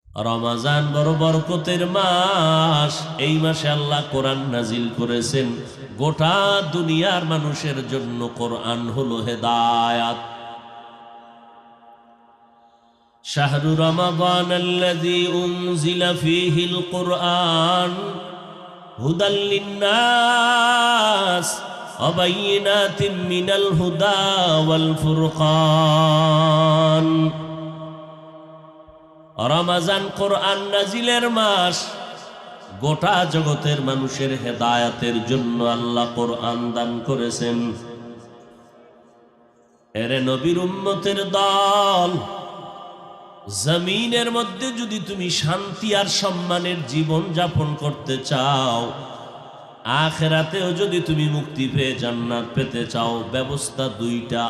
রমজান বড় বরকতের মাস। এই মাসে আল্লাহ কোরআন নাজিল করেছেন। গোটা দুনিয়ার মানুষের জন্য কোরআন হলো হেদায়াত। শাহরু রমাদানাল্লাযী উনজিলা ফীহিল কুরআন হুদাল লিন্নাস ওয়া বায়িনাতিম মিনাল হুদা ওয়াল ফুরকান। রমজান কোরআন নাজিলের মাস। গোটা জগতের মানুষের হেদায়াতের জন্য আল্লাহ কোরআন দান করেছেন। এরে নবীর উম্মতের দল, জমিনের মধ্যে যদি তুমি শান্তি আর সম্মানের জীবন যাপন করতে চাও, আখিরাতেও যদি তুমি মুক্তি পেয়ে জান্নাত পেতে চাও, ব্যবস্থা দুইটা।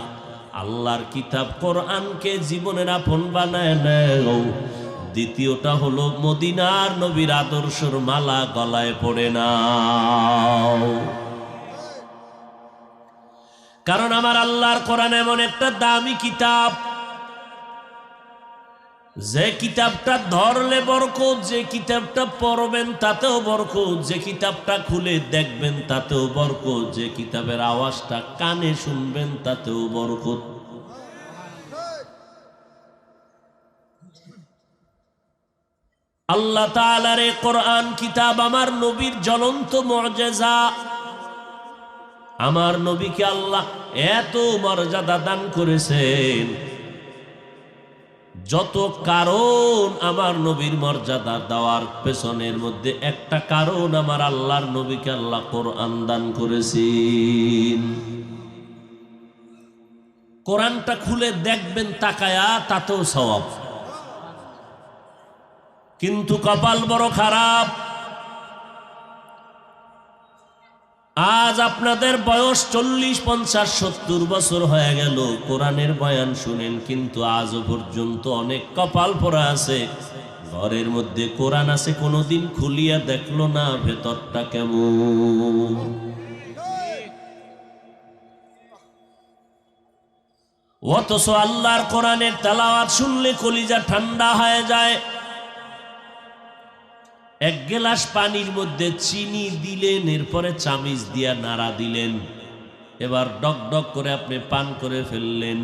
আল্লাহর কিতাব কোরআনকে জীবনের আপন বানায় নাও। দ্বিতীয়টা হলো মদিনার নবীর আদর্শের মালা গলায় পড়ে নাও। কারণ আমার আল্লাহর কোরআন এমন একটা দামি কিতাব, যে কিতাবটা ধরলে বরকত, যে কিতাবটা পড়বেন তাতেও বরকত, যে কিতাবটা খুলে দেখবেন তাতেও বরকত, যে কিতাবের আওয়াজটা কানে শুনবেন তাতেও বরকত। আল্লাহ তাআলার এই কোরআন কিতাব আমার নবীর জ্বলন্ত মুআজিজা। আমার নবীকে আল্লাহ এত মর্যাদা দান করেছেন। যত কারণ আমার নবীর মর্যাদা দেওয়ার পেছনের মধ্যে একটা কারণ, আমার আল্লাহর নবীকে আল্লাহ কোরআন দান করেছেন। কোরআনটা খুলে দেখবেন তাকায়া, তাতেও সওয়াব। কিন্তু কপাল বড় খারাপ। আজ আপনাদের বয়স 40, 50, 70 বছর হয়ে গেল, কোরআনের বয়ান শুনেন, কিন্তু আজও পর্যন্ত অনেক কপাল পড়া আছে। ঘরের মধ্যে কোরআন আছে, কোনোদিন খুলিয়া দেখলো না ভেতরটা কেমন। অথচ আল্লাহর কোরআনের তেলাওয়াত শুনলে কলিজা ঠান্ডা হয়ে যায়। এক গ্লাস পানির মধ্যে চিনি দিলেন, এরপরে চামিচ দিয়া নাড়া দিলেন, এবার ডক ডক করে আপনি পান করে ফেললেন।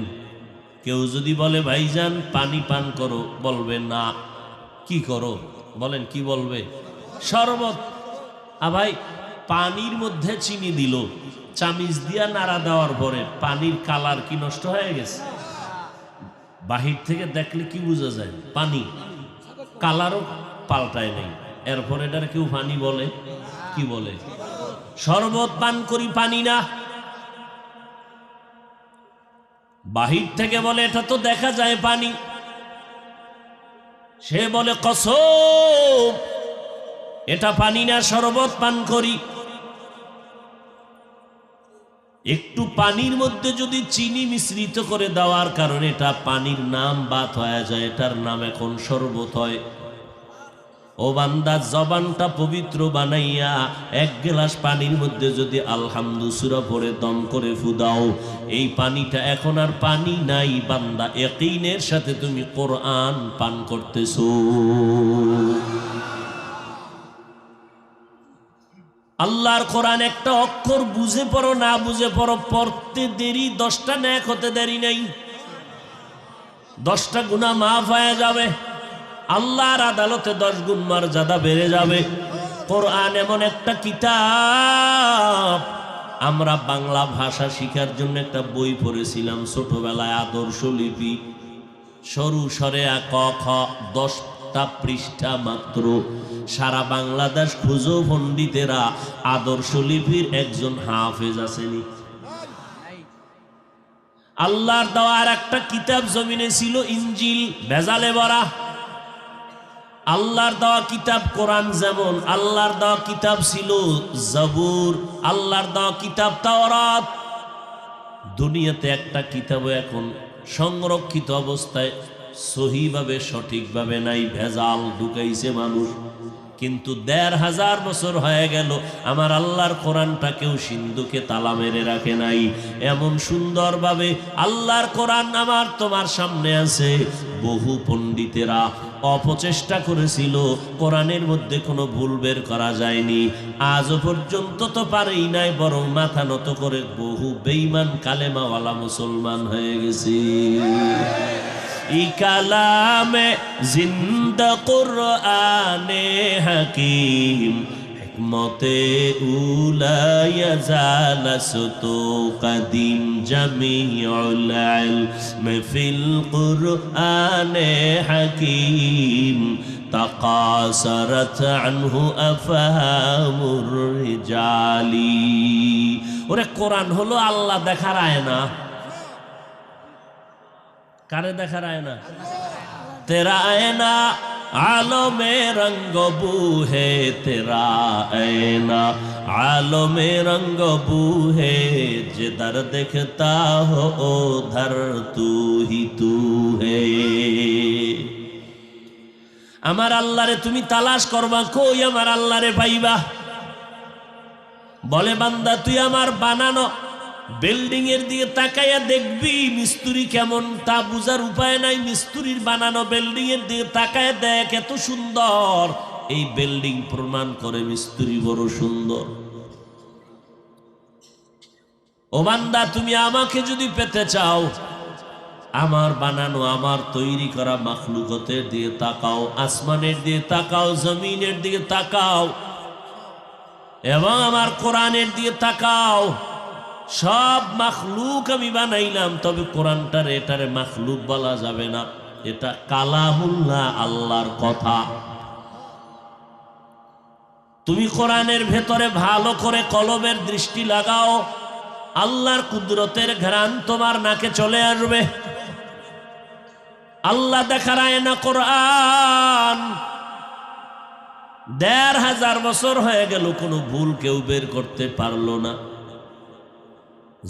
কেউ যদি বলে ভাইজান পানি পান করো, বলবে না। কি করো বলেন, কি বলবে? শরবত। ভাই, পানির মধ্যে চিনি দিল, চামিচ দিয়া নাড়া দেওয়ার পরে পানির কালার কি নষ্ট হয়ে গেছে? বাহির থেকে দেখলে কি বোঝা যায়? পানি, কালারও পাল্টায় নেই। এরপর এটার কেউ পানি বলে? কি বলে? শরবত পান করি, পানি না। বাহির থেকে বলে এটা তো দেখা যায় পানি, সে বলে কসম এটা পানি না, শরবত পান করি। একটু পানির মধ্যে যদি চিনি মিশ্রিত করে দেওয়ার কারণে এটা পানির নাম বাদ হয়ে যায়, এটার নাম এখন শরবত হয়। ও বান্দা, জবানটা পবিত্র বানাইয়া এক গ্লাস পানির মধ্যে যদি আলহামদু সূরা পড়ে দম করে ফুদাও, এই পানিটা এখন আর পানি নাই বান্দা, ইয়াকিনের সাথে তুমি কোরআন পান করতেছো। আল্লাহর কোরআন একটা অক্ষর বুঝে পড়ো না বুঝে পড়ো, পড়তে দেরি 10টা নেক হতে দেরি নাই, 10টা গুনাহ মাফ হয়ে যাবে। আল্লাহর আদালতে 10 গুণ মর্যাদা বেড়ে যাবে। কোরআন এমন একটা কিতাব। আমরা বাংলা ভাষা শিখার জন্য একটা বই পড়েছিলাম ছোটবেলায়, আদর্শ লিপি, সরু সরে আ ক খ, 10টা পৃষ্ঠা মাত্র। সারা বাংলাদেশ খুঁজো পণ্ডিতেরা, আদর্শ লিপির একজন হাফেজ আসেনি। আল্লাহর দেওয়ার একটা কিতাব জমিনে ছিল ইনজিল, ভেজালে ভরা। আল্লাহর দেওয়া কিতাব কোরআন যেমন, আল্লাহর দেওয়া কিতাব ছিল জবুর, আল্লাহর দেওয়া কিতাব তাওরাত। দুনিয়াতে একটা কিতাবও এখন সংরক্ষিত অবস্থায় সহিভাবে সঠিকভাবে নাই, ভেজাল ঢুকাইছে মানুষ। কিন্তু 1500 বছর হয়ে গেল আমার আল্লাহর কোরআনটা কেউ সিন্ধুকে তালা মেরে রাখে নাই। এমন সুন্দরভাবে আল্লাহর কোরআন আমার তোমার সামনে আছে, বহু পণ্ডিতেরা অপচেষ্টা করেছিল, কোরআনের মধ্যে কোনো ভুল বের করা যায়নি। আজও পর্যন্ত তো পারেই নাই, বরং মাথা নত করে বহু বেঈমান কালেমাওয়ালা মুসলমান হয়ে গেছে। ই কালামে জিন্দা কুরআনে হাকিম মতে উলায়া জালাসতু কদিম জামিউল ইলম ফিল কুরআনে হাকিম তাকাসারাত আনহু আফহামুর রিজালি। ওরে কোরআন হলো আল্লাহ দেখার আয়না। কারে দেখার আয়না? তেরা আয়না आलो में रंग बू है तेरा ऐना, आलो में रंग बू है जिधर देखता हो उधर तू ही तू है। আমার আল্লাহরে তুমি তালাশ করবা, কই আমার আল্লাহরে পাইবা? বলে বান্দা তুই আমার বানানো বিল্ডিং এর দিকে তাকাইয়া দেখবি মিস্ত্রি কেমন, তা বুঝার উপায় নাই। মিস্ত্রির বানানো বিল্ডিং এর দিকে তাকায় দেখ এত সুন্দর, এই বিল্ডিং প্রমাণ করে মিস্ত্রি বড় সুন্দর। ও বান্দা তুমি আমাকে যদি পেতে চাও, আমার বানানো আমার তৈরি করা মাখলুকতের দিকে তাকাও, আসমানের দিকে তাকাও, জমিনের দিকে তাকাও, এবং আমার কোরআনের দিকে তাকাও। সব মাখলুক আমি বানাইলাম, তবে কোরআনটার এটারে মাখলুক বলা যাবে না, এটা কালামুল্লাহ, আল্লাহর কথা। তুমি কোরআনের ভেতরে ভালো করে কলবের দৃষ্টি লাগাও, আল্লাহর কুদরতের ঘ্রাণ তোমার নাকে চলে আসবে। আল্লাহ দেখার আয়না কোরআন। ১৫০০ বছর হয়ে গেল, কোনো ভুল কেউ বের করতে পারলো না।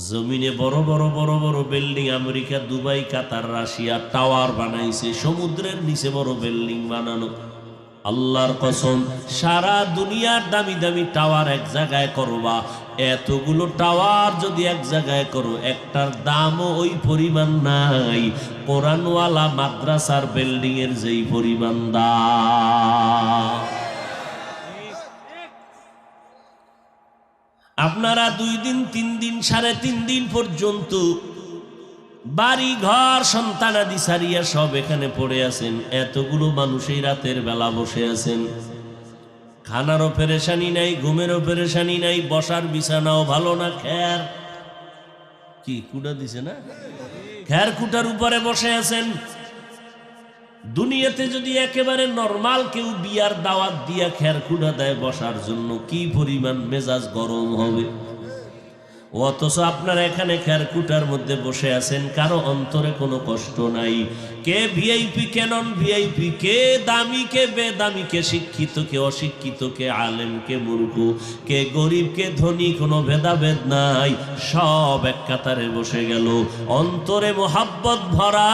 জমিনে বড় বড় বড় বড় বিল্ডিং, আমেরিকা, দুবাই, কাতার, রাশিয়া টাওয়ার বানাইছে, সমুদ্রের নিচে বড় বিল্ডিং বানানো। আল্লাহর কসম, সারা দুনিয়ার দামি দামি টাওয়ার এক জায়গায় করবা, এতগুলো টাওয়ার যদি এক জায়গায় করো, একটার দামও ওই পরিমাণ নাই কোরআনওয়ালা মাদ্রাসার বিল্ডিং এর যেই পরিমাণ দাম। আপনারা 2 দিন 3 দিন 3.5 দিন পর্যন্ত বাড়ি ঘর সন্তানাদি সারিয়া সব এখানে পড়ে আছেন, এতগুলো মানুষ এই রাতের বেলা বসে আছেন। খানারও পেরেশানি নাই, ঘুমেরও পেরেশানি নাই, বসার বিছানাও ভালো না, খ্যার কি কুটা দিছে না, খ্যার কুটার উপরে বসে আছেন। দুনিয়াতে যদি একেবারে নরমাল কেউ বিয়ার দাওয়াত দিয়া খেরকুটা দেয় বসার জন্য, কি পরিমাণ মেজাজ গরম হবে। অথচ আপনারা এখানে খেরকুটার মধ্যে বসে আছেন, কারো অন্তরে কোনো কষ্ট নাই। কে ভিআইপি, কে নন ভিআইপি, কে দামি, কে বেদামি, কে শিক্ষিত, কে অশিক্ষিত, কে আলেম, কে মূর্খ, কে গরিব, কে ধনী, কোনো ভেদাভেদ নাই। সব এক কাতারে বসে গেল, অন্তরে মোহাব্বত ভরা।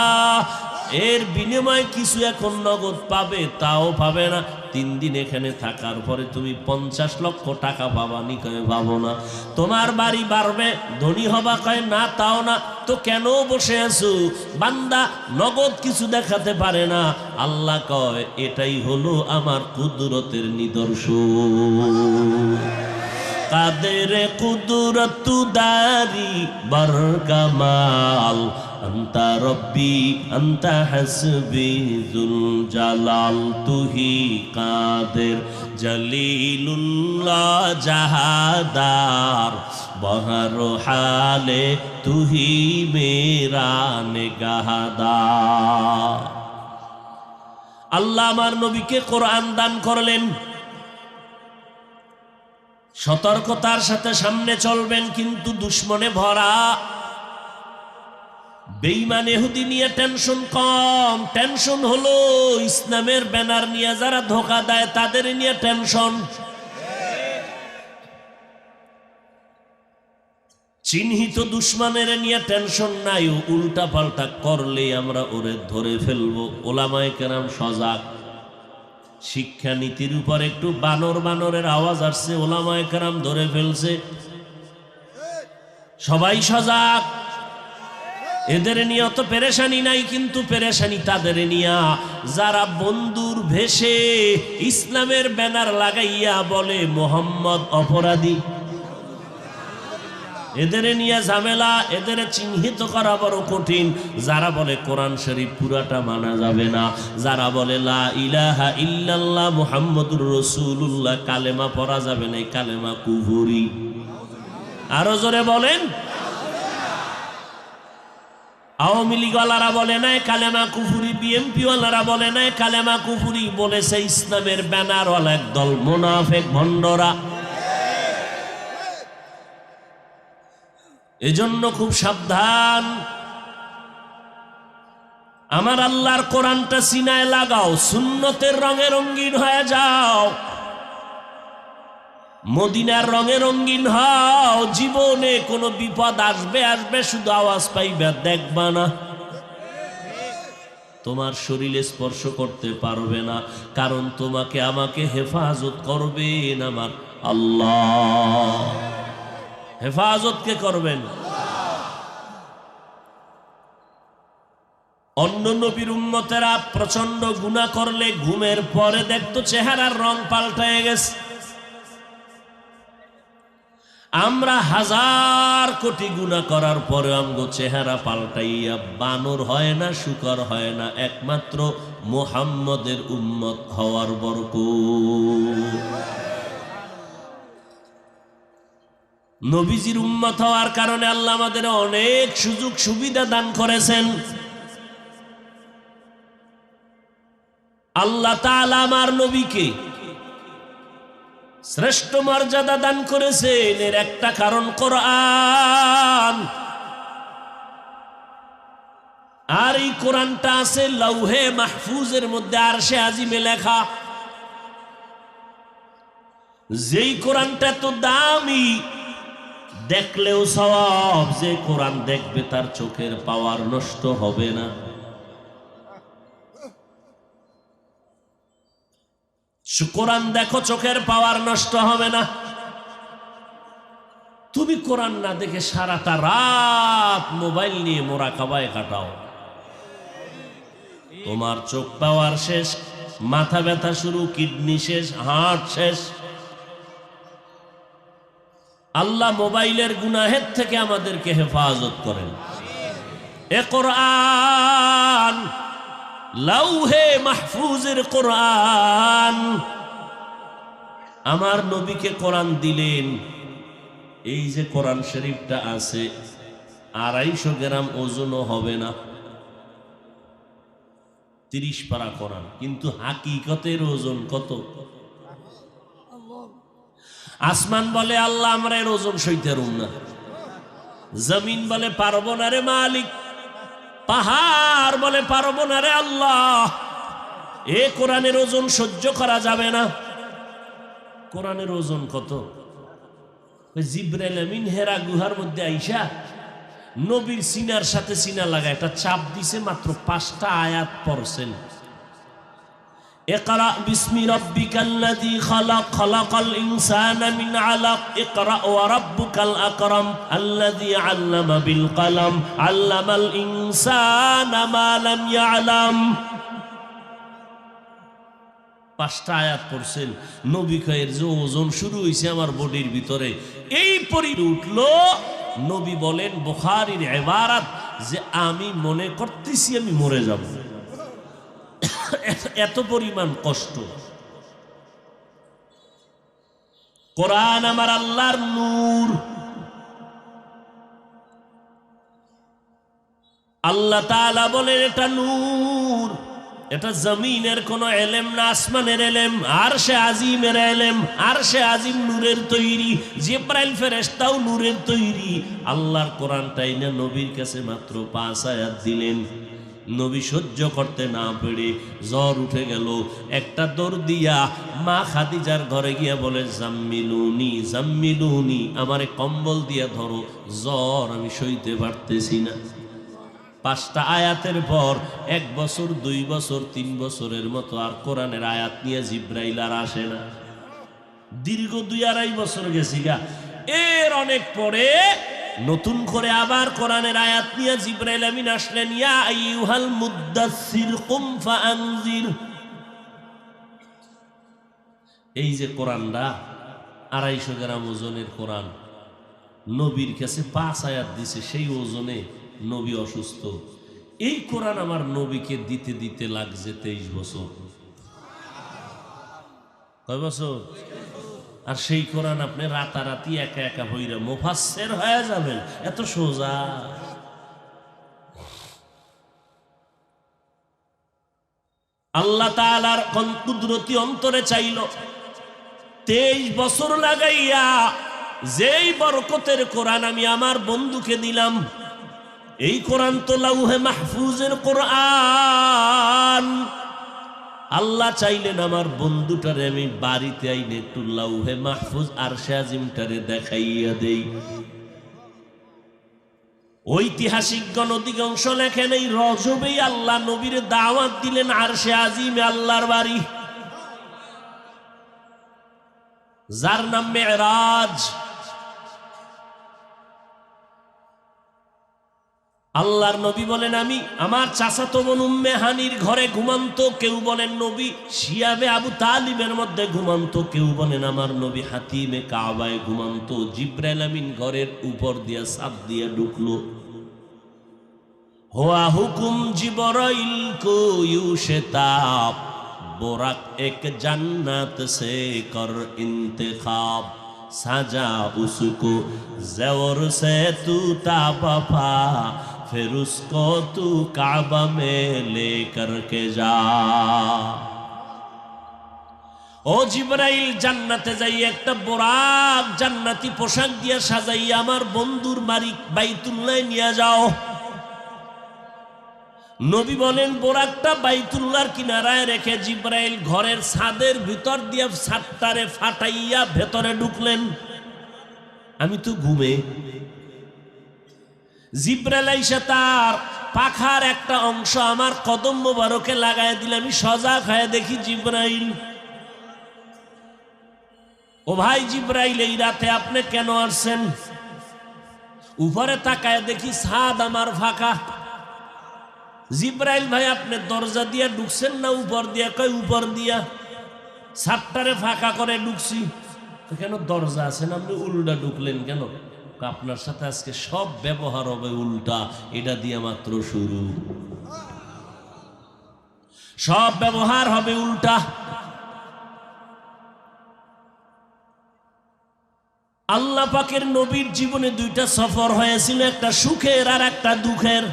এর বিনিময়ে কিছু এখন নগদ পাবে, তাও পাবে না। 3 দিন এখানে থাকার পরে তুমি 50 লক্ষ টাকা পাবা নি, কয়ে পাবো না। তোমার বাড়ি বাড়বে, ধনী হবা, কয় না তাও না। তো কেন বসে আছো? বান্দা নগদ কিছু দেখাতে পারে না, আল্লাহ কয় এটাই হলো আমার কুদরতের নিদর্শন। কাদের কুদরত দারি বার কামাল, আন্তা রব্বি আন্তা হাসবি যুল জালাল, তুহি কাদের জলিলুল্লাহ জাহাদার, বহর হালে তুহি মেরা নিগাহদার। আল্লাহ আমার নবীকে কোরআন দান করলেন, সতর্কতার সাথে সামনে চলবেন, কিন্তু দুশ্মনে ভরা। বেঈমান ইহুদি নিয়ে টেনশন কম, টেনশন হলো ইসলামের ব্যানার নিয়ে যারা ধোঁকা দেয় তাদের নিয়ে টেনশন। চিহ্নিত দুশ্মনের নিয়ে টেনশন নাই, উল্টা পাল্টা করলে আমরা ওরে ধরে ফেলবো। ওলামায়ে কেরাম সজাগ। শিক্ষানীতির উপর একটু বানর বানরের আওয়াজ আসছে, ওলামায়ে কেরাম ধরে ফেলছে। সবাই সজাগ। এদের নিয়ে অত পেরেশানি নাই, কিন্তু পেরেশানি তাদের নিয়া যারা বন্ধুর ভেষে ইসলামের ব্যানার লাগাইয়া বলে মোহাম্মদ অপরাধী। এদের নিয়ে ঝামেলা, এদের চিহ্নিত করা বড় কঠিন। যারা বলে কোরআন শরীফ পুরাটা মানা যাবে না, যারা বলে লা ইলাহা ইল্লাল্লাহ মুহাম্মাদুর রাসূলুল্লাহ কালেমা পড়া যাবে না, কালেমা কুফরি। আরো জোরে বলেন। আওয়ামী লীগওয়ালারা বলে নাই কালেমা কুফুরি, বিএনপি ওয়ালারা বলে নাই কালেমা কুফুরি, বলেছে ইসলামের ব্যানারওয়ালা একদল মুনাফিক ভণ্ডরা। এজন্য খুব সাবধান। আমার আল্লাহর কোরআনটা সিনায় লাগাও, সুন্নতের রঙে রঙিন হয়ে যাও, মদিনার রঙে রঙিন হও। জীবনে কোনো বিপদ আসবে আসবে, শুধু আওয়াজ পাইবে, দেখবা না। তোমার শরীরে স্পর্শ করতে পারবে না, কারণ তোমাকে আমাকে হেফাজত করবেন আমার আল্লাহ। হেফাজত কে করবেন? অন্য নবীর উম্মতেরা প্রচন্ড গুনাহ করলে ঘুমের পরে দেখতো চেহারার রং পাল্টায় গেছে। আমরা হাজার কোটি গুনাহ করার পরে আমগো চেহারা পাল্টাইয়া বানর হয় না, শুকর হয় না, একমাত্র মুহাম্মদের উম্মত হওয়ার বরকত। নবীজির উম্মত হওয়ার কারণে আল্লাহ আমাদের অনেক সুযোগ সুবিধা দান করেছেন। আল্লাহ তাআলা আমার নবীকে শ্রেষ্ঠ মর্যাদা দান করেছেন, এর একটা কারণ কোরআন। আর এই কোরআনটা আছে লৌহে মাহফুজের মধ্যে, আরশে আজিমে লেখা। যেই কোরআনটা তো দামি, দেখলেও সওয়াব। যে কোরআন দেখবে তার চোখের পাওয়ার নষ্ট হবে না। কোরআন দেখো, চোখের পাওয়ার নষ্ট হবে না। তুমি কোরআন না দেখে সারাটা রাত মোবাইল নিয়ে মোরাকাবায় কাটাও, তোমার চোখ পাওয়ার শেষ, মাথা ব্যথা শুরু, কিডনি শেষ, হার্ট শেষ। আল্লাহ মোবাইলের গুনাহের থেকে আমাদেরকে হেফাজত করেন। এ কোরআন লৌহে মাহফুজের কোরআন। আমার নবীকে কোরআন দিলেন। এই যে কোরআন শরীফটা আছে, 250 গ্রাম ওজনও হবে না, 30 পারা কোরআন, কিন্তু হাকিকতের ওজন কত? আসমান বলে আল্লাহ আমরা এর ওজন সইতে পারব না, জমিন বলে পারবো না রে মালিক, পাহাড় বলে পারবো না রে আল্লাহ, এ কোরআনের ওজন সহ্য করা যাবে না। কোরআনের ওজন কত? জিবরাইল আমিন হেরা গুহার মধ্যে আইসা নবীর সিনার সাথে সিনা লাগা একটা চাপ দিছে, মাত্র 5টা আয়াত পড়ছেন। ইকরা বিসমি রাব্বিকাল্লাযী খালাক, খালাকাল ইনসানা মিন আলাক, ইকরা ওয়া রাব্বুকাল আকরাম আল্লাযী আল্লামা বিল কলম, আল্লামাল ইনসানা মা লাম ইয়ালাম। 5টা আয়াত পড়ছেন। নবী কয়ের যে ওজন শুরু হয়েছে আমার বডির ভিতরে, এই পরি উঠলো। নবী বলেন, বুখারীর ইবারত, যে আমি মনে করতেছি আমি মরে যাব, এত পরিমাণ কষ্ট। কোরআন আমার আল্লাহর নূর। আল্লাহ তাআলা বলেন এটা নূর, এটা জমিনের কোন এলেম না, আসমানের এলেম, আরশে আজিমের এলেম। আরশে আজিম নূরের তৈরি, জিবরাইল ফেরেশতাও নূরের তৈরি। আল্লাহর কোরআনটাই না নবীর কাছে মাত্র 5 আয়াত দিলেন। নবী সহ্য করতে না পেরে জ্বর উঠে গেল। একটা দৌড় দিয়া মা খাদিজার ঘরে গিয়া বলে, জাম্মিলুনি জাম্মিলুনি, আমারে কম্বল দিয়া ধরো, জ্বর আমি সইতে পারতেছি না। 5টা আয়াতের পর 1 বছর, 2 বছর, 3 বছরের মতো আর কোরআনের আয়াত নিয়ে জিবরাইল আর আসে না। দীর্ঘ 2-2.5 বছর গেছি গা। এর অনেক পরে নতুন করে আবার কোরআনের আয়াত নিয়ে জিবরাইল আমিন আসলেন, ইয়া আইয়ুহাল মুদ্দাসসির কুম ফাআনজির। এই যে কোরআনটা 250 গ্রাম ওজনের কোরআন, নবীর কাছে 5 আয়াত দিছে, সেই ওজনে নবী অসুস্থ। এই কোরআন আমার নবীকে দিতে দিতে লাগছে 23 বছর। কয় বছর? আর সেই কোরআন আপনি রাতারাতি একা একা হইরা মুফাসসির হয়ে যাবেন, এত সোজা? আল্লাহ তাআলার কুদরতি অন্তরে চাইল 23 বছর লাগাইয়া যেই বরকতের কোরআন আমি আমার বন্ধুকে দিলাম, এই কোরআন তো লাউহে মাহফুজের কোরআন। আল্লাহ চাইলেন আমার বন্ধুটারে আমি বাড়িতে আইনে একটু লাউহে মাহফুজ আরশে আজিমটারে দেখাইয়া দেই। ঐতিহাসিকগণ অধিকাংশ লেখেন এই রজবেই আল্লাহ নবীর দাওয়াত দিলেন আরশে আজিমে, আল্লাহর বাড়ি, যার নাম মেরাজ। আল্লাহর নবী বলেন আমি আমার চাচাতো বোন উম্মে হানির ঘরে ঘুমান্ত, কেউ বলেন নবী শিয়াবে আবু তালিবের মধ্যে ঘুমান্ত, কেউ বলেন আমার নবী হাতিমে কাবায় ঘুমান্ত। জিবরাইল আমিন ঘরের উপর দিয়া ছাদ দিয়া ঢুকলো। হুয়া হুকুম জিবরাইল কো ইউশতাব, बोरक एक जन्नत से कर इंतखाब, सजा उसको ज़ेवर से तू ताबफा, फिर उसको तू काबा में लेकर के जा। ও জিবরাইল, জান্নাতে যাই একটা বোরাক জান্নাতি পোশাক দিয়া সাজাইয়া আমার বন্ধুর বাড়ি বাইতুল্লাহ নিয়ে যাও। নবী বলেন বোরাকটা বাইতুল্লাহর কিনারায় রেখে জিবরাইল ঘরের ছাদের ভিতর দিয়ে ছাদটারে ফাটাইয়া ভেতরে ঢুকলেন। আমি তো ঘুমে। জিবরাইল আইসা তার পাখার একটা অংশ আমার কদম মোবারকে লাগায় দিলে আমি সজাগ হয়ে দেখি জিবরাইল। ও ভাই জিবরাইল, এই রাতে আপনি কেন আসছেন? উপরে তাকায় দেখি ছাদ আমার ফাঁকা। জিবরাইল ভাই, আপনি দরজা দিয়া ঢুকছেন না উপর দিয়া? কয় উপর দিয়া। ছাদটারে ফাঁকা করে ঢুকছি। তো কেন দরজা আছে না, আপনি উল্টা ঢুকলেন কেন? আপনার সাথে আজকে সব ব্যবহার হবে উল্টা, এটা দিয়ে মাত্র শুরু। সব ব্যবহার হবে উল্টা। আল্লাহ পাকের নবীর জীবনে দুইটা সফর হয়েছিল, একটা সুখের আর একটা দুঃখের।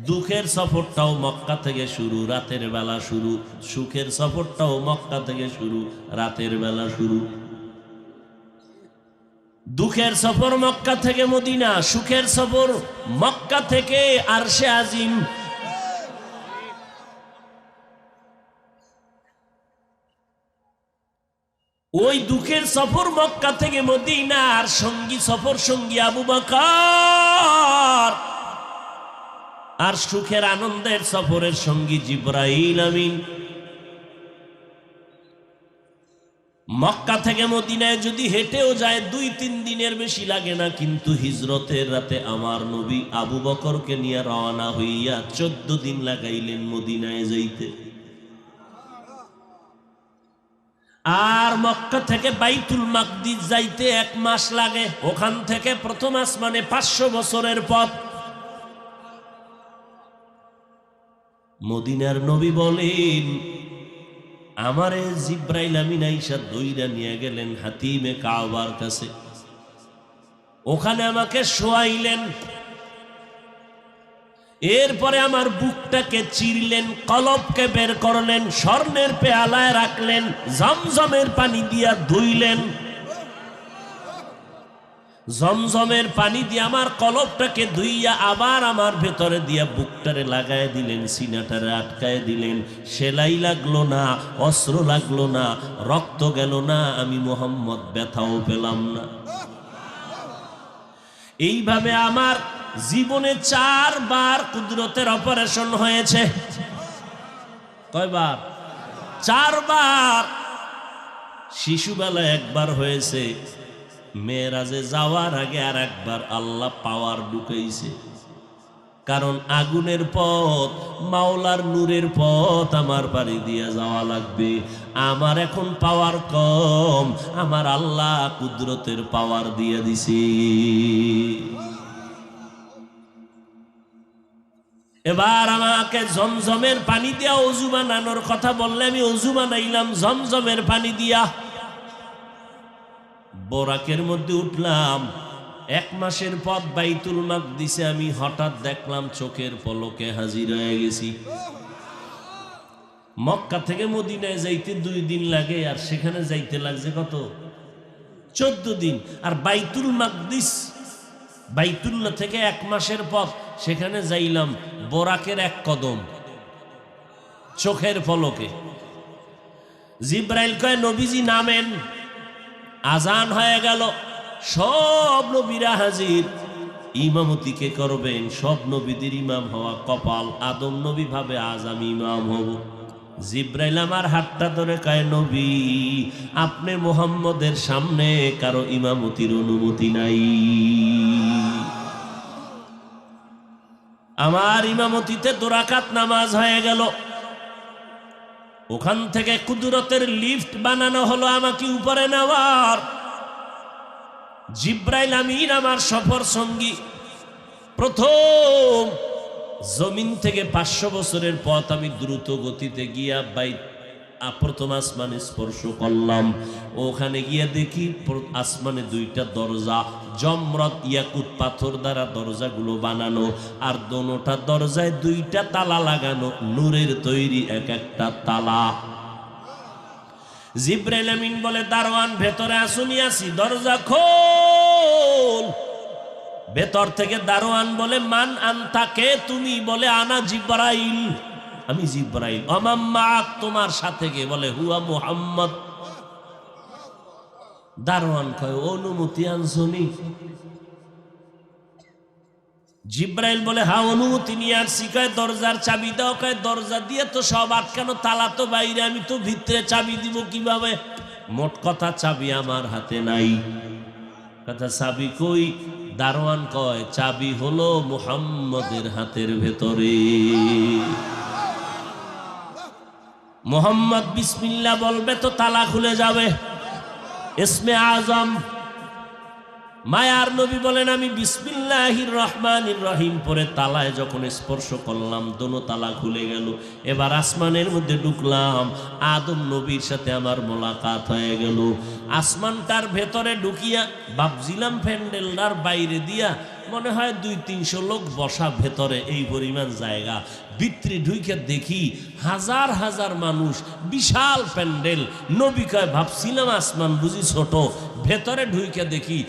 দুঃখের সফরটাও মক্কা থেকে শুরু, রাতের বেলা শুরু। সুখের সফরটাও মক্কা থেকে শুরু, রাতের বেলা শুরু। দুঃখের সফর মক্কা থেকে মদিনা, সুখের সফর মক্কা থেকে আরশে আজিম। ওই দুঃখের সফর মক্কা থেকে মদিনা, আর সঙ্গী সফর সঙ্গী আবু বকর, আর সুখের আনন্দের সফরের সঙ্গী জিবরাইল আমিন। মক্কা থেকে মদিনায় যদি হেঁটেও যায় 2-3 দিনের বেশি লাগে না, কিন্তু হিজরতের রাতে আমার নবী আবু বকরকে নিয়ে রওনা হইয়া 14 দিন লাগাইলেন মদিনায় যাইতে। আর মক্কা থেকে বাইতুল মাকদিস যাইতে 1 মাস লাগে। ওখান থেকে প্রথম আসমানে 500 বছরের পথ। মদিনার নবী বলেন আমারে জিবরাইল আমিন আইসা দইরা নিয়ে গেলেন হাতিমে কাবার কাছে। ওখানে আমাকে শোয়াইলেন। এরপরে আমার বুকটাকে চিরলেন, কলবকে বের করলেন, স্বর্ণের পেয়ালায় রাখলেন, জমজমের পানি দিয়া ধুইলেন। জমজমের পানি দিয়ে আমার কলবটাকে ধুইয়া আবার আমার ভেতরে দিয়া বুকটারে লাগায় দিলেন, সিনাটারে আটকায় দিলেন। সেলাই লাগলো না, অস্ত্র লাগলো না, রক্ত গেল না, আমি মোহাম্মদ ব্যথাও পেলাম না। এইভাবে আমার জীবনে 4 বার কুদরতের অপারেশন হয়েছে। কয়বার? 4 বার। শিশুবেলায় 1 বার হয়েছে, মেরাজে যাওয়ার আগে আর একবার আল্লাহ পাওয়ার ঢুকাইছে, কারণ আগুনের পথ, মাওলার নূরের পথ আমার পাড়ি দিয়ে যাওয়া লাগবে। আমার এখন পাওয়ার কম, আমার আল্লাহ কুদরতের পাওয়ার দিয়ে দিছে। এবার আমাকে জমজমের পানি দিয়া অজু বানানোর কথা বললে আমি অজু বানাইলাম জমজমের পানি দিয়া। বোরাকের মধ্যে উঠলাম, 1 মাসের পথ বাইতুল মাকদিসে আমি হঠাৎ দেখলাম চোখের পলকে হাজির হয়ে গেছি। মক্কা থেকে মদিনায় যাইতে 2 দিন লাগে, আর সেখানে যাইতে লাগছে কত? 14 দিন। আর বাইতুল মাকদিস, বাইতুল্লাহ থেকে 1 মাসের পথ, সেখানে যাইলাম বোরাকের 1 কদম, চোখের পলকে। জিব্রাইল কয় নবীজি নামেন। আজান হয়ে গেল, সব নবীরা হাজির। ইমামতি কে করবেন? সব নবীদের ইমাম হওয়া কপাল। আদম নবী ভাবে আজ আমি ইমাম হব। জিব্রাইল আমার হাতটা ধরে কয় নবী, আপনি মুহাম্মদের সামনে কারো ইমামতির অনুমতি নাই। আমার ইমামতিতে 2 রাকাত নামাজ হয়ে গেল। ওখান থেকে কুদরতের লিফট বানানো হলো আমাকে উপরে নেওয়ার। জিব্রাইল আমিন আমার সফর সঙ্গী। প্রথম জমিন থেকে 500 বছরের পথ আমি দ্রুত গতিতে গিয়া প্রথম আসমানে স্পর্শ করলাম। ওখানে গিয়া দেখি আসমানে 2টা দরজা, জমরত ইয়াকুত পাথর দ্বারা দরজাগুলো বানানো, আর দোনোটা দরজায় 2টা তালা লাগানো, নূরের তৈরি এক একটা তালা। জিব্রাইল আমিন বলে দারোয়ান ভেতরে আসুনি, আসি, দরজা খোল। ভেতর থেকে দারোয়ান বলে মান আনতা, কে তুমি? বলে আনা জিব্রাইল, আমি জিব্রাইল। অমাম্মা, তোমার সাথে কে? বলে হুয়া মুহাম্মদ। দারোয়ান কয় অনুমতি আনছনি? জিব্রাইল বলে হ্যাঁ অনুমতি নিয়ে আসছি। কয় দরজার চাবি দাও। কয় দরজা দিয়ে তো সব আটকানো, তালা তো বাইরে, আমি তো ভিতরে চাবি দিব কিভাবে? মোট কথা চাবি আমার হাতে নাই। কথা চাবি কই? দারোয়ান কয় চাবি হলো মুহাম্মদের হাতের ভেতরে। মুহাম্মদ বিসমিল্লাহ বলবে তো তালা খুলে যাবে। ইসমে আজম, মায়ার নবী বলেন আমি বিসমিল্লাহির রহমানির রহিম পরে তালায় যখন স্পর্শ করলাম, দোনো তালা খুলে গেল। এবার আসমানের মধ্যে ঢুকলাম, আদম নবীর সাথে আমার মোলাকাত হয়ে গেল। আসমানটার ভেতরে ঢুকিয়া ভাবছিলাম প্যান্ডেলটার বাইরে দিয়া মনে হয় 200-300 লোক বসা, ভেতরে এই পরিমাণ জায়গা। ভিতরে ঢুকে দেখি হাজার হাজার মানুষ, বিশাল প্যান্ডেল। নবী কয় ভাবছিলাম আসমান বুঝি ছোট, ভেতরে ঢুকে দেখি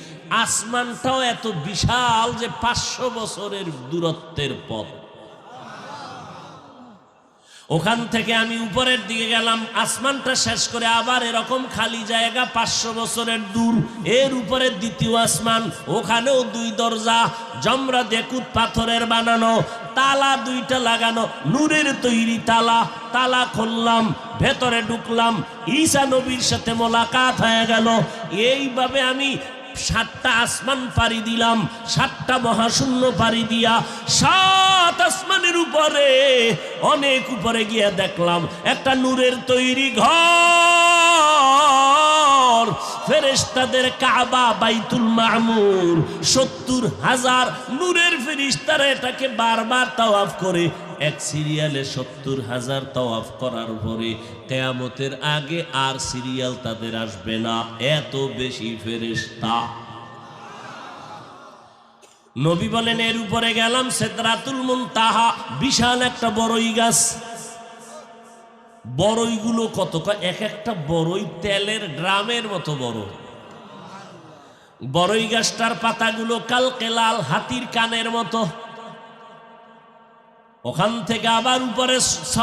আসমানটাও এত বিশাল যে 500 বছরের দূরত্বের পথ। ওখান থেকে আমি উপরের দিকে গেলাম, আসমানটা শেষ করে আবার এরকম খালি জায়গা 500 বছরের দূর। এর উপরে দ্বিতীয় আসমান, ওখানেও 2 দরজা, জমরা দেকুত পাথরের বানানো, তালা 2টা লাগানো, নূরের তৈরি তালা। তালা খুললাম, ভেতরে ঢুকলাম, ঈসা নবীর সাথে মোলাকাত হয়ে গেল। এইভাবে আমি 7টা আসমান পাড়ি দিলাম, 7টা মহাশূন্য পাড়ি দিয়া 7 আসমানের উপরে, অনেক উপরে গিয়ে দেখলাম একটা নূরের তৈরি ঘর, ফেরেশতাদের কাবা, বাইতুল মামুর। 70,000 নূরের ফেরেশতারা এটাকে বারবার তাওয়াফ করে। এক সিরিয়ালে 70,000 তাওয়াফ করার পরে কিয়ামতের আগে আর সিরিয়াল তাদের আসবে না, এত বেশি ফেরেশতা। নবী বলেন এর উপরে গেলাম সিদরাতুল মুনতাহা, বিশাল একটা বড়ই গাছ। বড়ইগুলো কত? এক একটা বড়ই তেলের ড্রামের মতো বড়। বড়ই গাছটার পাতাগুলো কালকে লাল, হাতির কানের মতো। ওখান থেকে আবার উপরে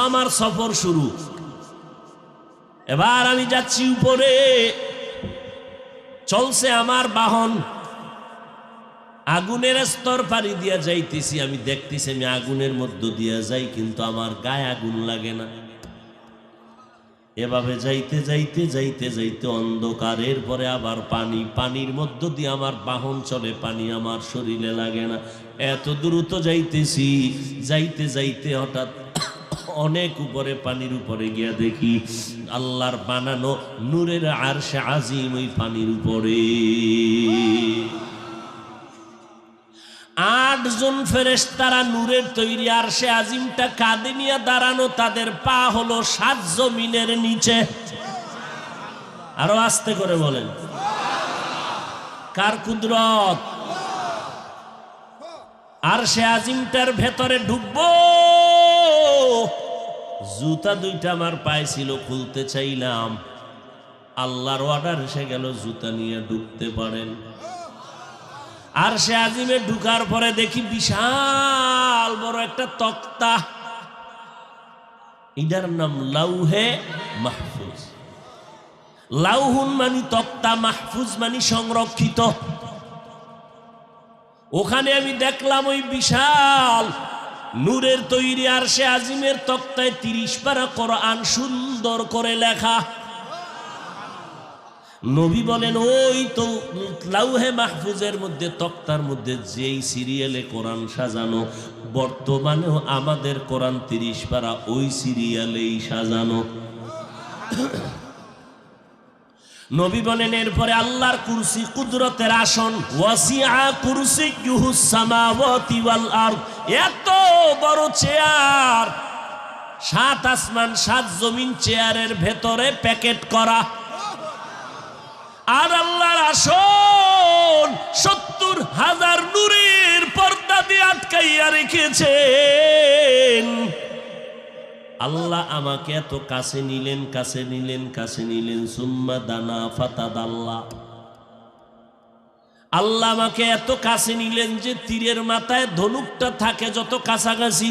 আমার সফর শুরু। এবার আমি যাচ্ছি উপরে, চলছে আমার বাহন। আগুনের স্তর পাড়ি দিয়া যাইতেছি, আমি দেখতেছি আমি আগুনের মধ্য দিয়া যাই, কিন্তু আমার গায়ে আগুন লাগে না। এভাবে যাইতে যাইতে যাইতে যাইতে অন্ধকারের পরে আবার পানি, পানির মধ্য দিয়ে আমার বাহন চলে, পানি আমার শরীরে লাগে না। এত দ্রুত যাইতেছি, যাইতে যাইতে হঠাৎ অনেক উপরে, পানির উপরে গিয়া দেখি আল্লাহর বানানো নূরের আরশে আজিম ওই পানির উপরে। 8 জন ফেরেশতারা নূরের তৈরি আরশে আজিমটা কাঁধে নিয়ে দাঁড়ানো, তাদের পা হলো 7 জমিনের নিচে। আরো আস্তে করে বলেন, কার কুদরত? আরশে আজিমটার ভেতরে ঢুকবো, জুতা 2টা আমার পায়ে ছিল, খুলতে চাইলাম, আল্লাহর অর্ডার এসে গেল জুতা নিয়ে ঢুকতে পারেন। আরশে আজিমে ঢুকার পরে দেখি বিশাল বড় একটা তক্তা, এটার নাম লাউহে মাহফুজ। লাউহুন মানে তক্তা, মাহফুজ মানে সংরক্ষিত। ওখানে আমি দেখলাম ওই বিশাল নূরের তৈরি আরশে আজিমের তক্তায় 30 পারা কোরআন সুন্দর করে লেখা। নবী বলেন, ওই তো লাউহে মাহফুজের মধ্যে, তক্তার মধ্যে যেই সিরিয়ালে কোরআন সাজানো, বর্তমানেও আমাদের কোরআন 30 পারা ওই সিরিয়ালেই সাজানো। নবী বলেন, এরপরে আল্লাহর কুরসি কুদরতের আসন, ওয়াসিআ কুরসিয়ুহুস সামাওয়াতি ওয়াল আরদ, এত বড় চেয়ার, 7 আসমান 7 জমিন চেয়ারের ভেতরে প্যাকেট করা। আর আল্লাহর আসন 70,000 নূরের পর্দা দিয়ে আটকাইয়া রেখেছেন। আল্লাহ আমাকে এত কাছে নিলেন, কাছে নিলেন, কাছে নিলেন। সুম্মা দানা ফাতাদাল্লা, আল্লাহ আমাকে এত কাছে নিলেন যে তীরের মাথায় ধনুকটা থাকে যত কাছাকাছি,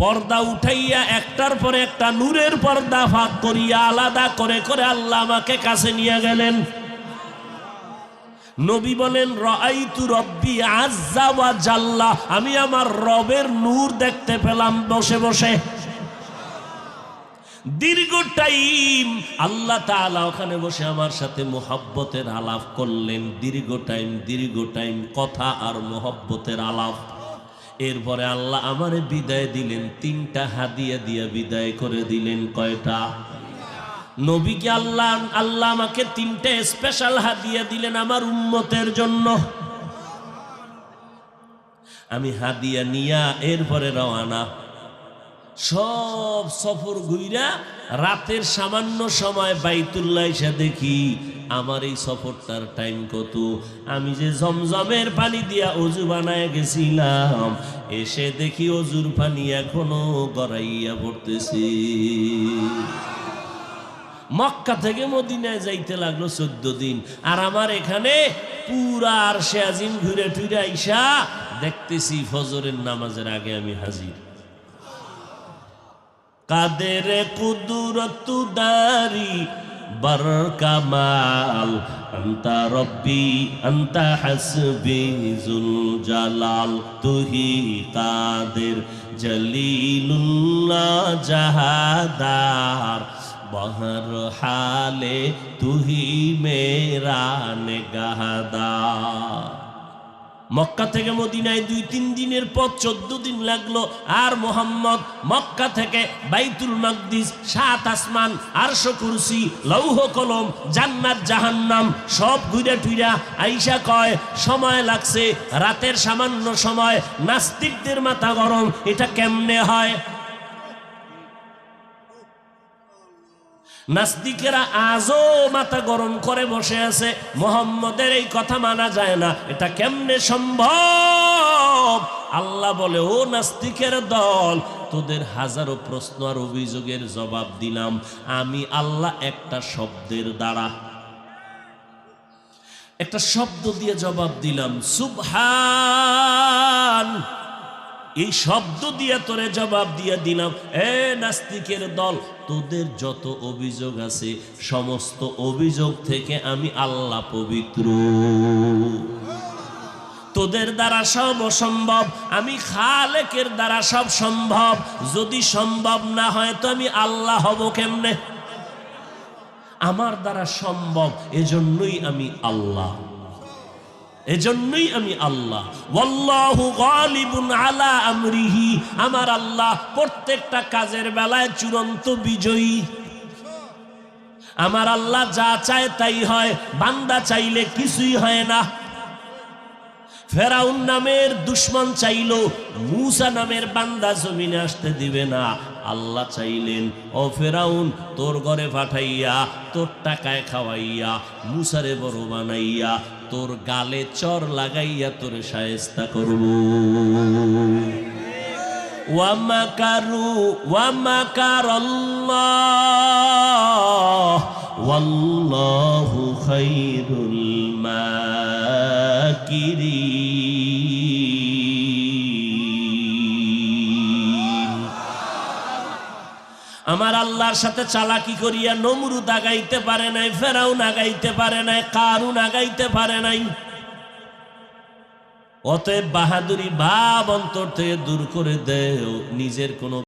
পর্দা উঠাইয়া একটার পরে একটা নূরের পর্দা ফাঁক করিয়া আলাদা করে করে আল্লাহ আমাকে কাছে নিয়ে গেলেন। নবী বলেন, রাআইতু রব্বি আযজা ওয়া জাল্লা, আমি আমার রবের নূর দেখতে পেলাম বসে বসে। দীর্ঘ টাইম আল্লাহ তাআলা ওখানে বসে আমার সাথে মুহাব্বতের আলাপ করলেন। দীর্ঘ টাইম কথা আর মুহাব্বতের আলাপ। এরপরে আল্লাহ আমারে বিদায় দিলেন, 3টা হাদিয়া দিয়া বিদায় করে দিলেন। কয়টা? নবীকে আল্লাহ আমাকে 3টে স্পেশাল হাদিয়া দিলেন আমার উম্মতের জন্য। আমি হাদিয়া নিয়া এরপরে রওয়ানা। সব সফর ঘুইরা রাতের সামান্য সময় বাইতুল্লাহ এসে দেখি আমার এই সফরটার টাইম কত। আমি যে জমজমের পানি দিয়া অজু বানায় গেছিলাম, এসে দেখি অজুর পানি এখনো গড়াইয়া পড়তেছে। মক্কা থেকে মদিনায় যাইতে লাগলো 14 দিন, আর আমার এখানে পুরা আরশে আজিম ঘুরে টুরে আইসা দেখতেছি ফজরের নামাজের আগে আমি হাজির। কাদের কুদরত দারি বর কামাল, আন্তা রব্বি আন্তা হাসবি জুল জালাল, তুহি কাদের জলিলুল্লাহ জাহাদার, বহর হালে তুহি মেরা নেগাহদার। মক্কা থেকে মদিনায় 2-3 দিনের পথ, 14 দিন লাগলো। আর মোহাম্মদ মক্কা থেকে বাইতুল মাকদিস, 7 আসমান, আরশ কুরসি, লৌহ কলম, জান্নাত জাহান্নাম সব ঘুরে টুইরা আইসা কয় সময় লাগছে রাতের সামান্য সময়। নাস্তিকদের মাথা গরম, এটা কেমনে হয়? নাস্তিকেরা আজও মাথা গরম করে বসে আছে, মুহাম্মদের এই কথা মানা যায় না, এটা কেমনে সম্ভব? আল্লাহ বলে, ও নাস্তিকের দল, তোদের হাজারো প্রশ্ন আর অভিযোগের জবাব দিলাম আমি আল্লাহ একটা শব্দের দ্বারা, একটা শব্দ দিয়ে জবাব দিলাম, সুবহান। এই শব্দ দিয়ে তোরে জবাব দিয়ে দিলাম, এ নাস্তিকের দল, তোদের যত অভিযোগ আছে সমস্ত অভিযোগ থেকে আমি আল্লাহ পবিত্র। তোদের দ্বারা সব অসম্ভব, আমি খালেকের দ্বারা সব সম্ভব। যদি সম্ভব না হয় তো আমি আল্লাহ হব কেমনে? আমার দ্বারা সম্ভব, এজন্যই আমি আল্লাহ, এজন্যই আমি আল্লাহ। ওয়াল্লাহু গালিবুন আলা আমরিহি, আমার আল্লাহ প্রত্যেকটা কাজের বেলায় চূড়ান্ত বিজয়ী। আমার আল্লাহ যা চায় তাই হয়, বান্দা চাইলে কিছুই হয় না। ফেরাউন নামের দুশমন চাইল মূসা নামের বান্দা জমিনে আসতে দিবে না। আল্লাহ চাইলেন, ও ফেরাউন, তোর ঘরে পাঠাইয়া, তোর টাকায় খাওয়াইয়া, মূসারে বড় বানাইয়া, তোর গালে চর লাগাইয়া তোর শায়েস্তা করব। ওয়ামাকারু ওয়ামাকারাল্লাহ ওয়াল্লাহু খায়রুল মাকিরিন। আমার আল্লাহর সাথে চালাকি করিয়া নমরুদ আগাইতে পারে নাই, ফেরাউন আগাইতে পারে নাই, কারুন আগাইতে পারে নাই। অতএব বাহাদুরি ভাব অন্তর থেকে দূর করে দেও, নিজের কোনো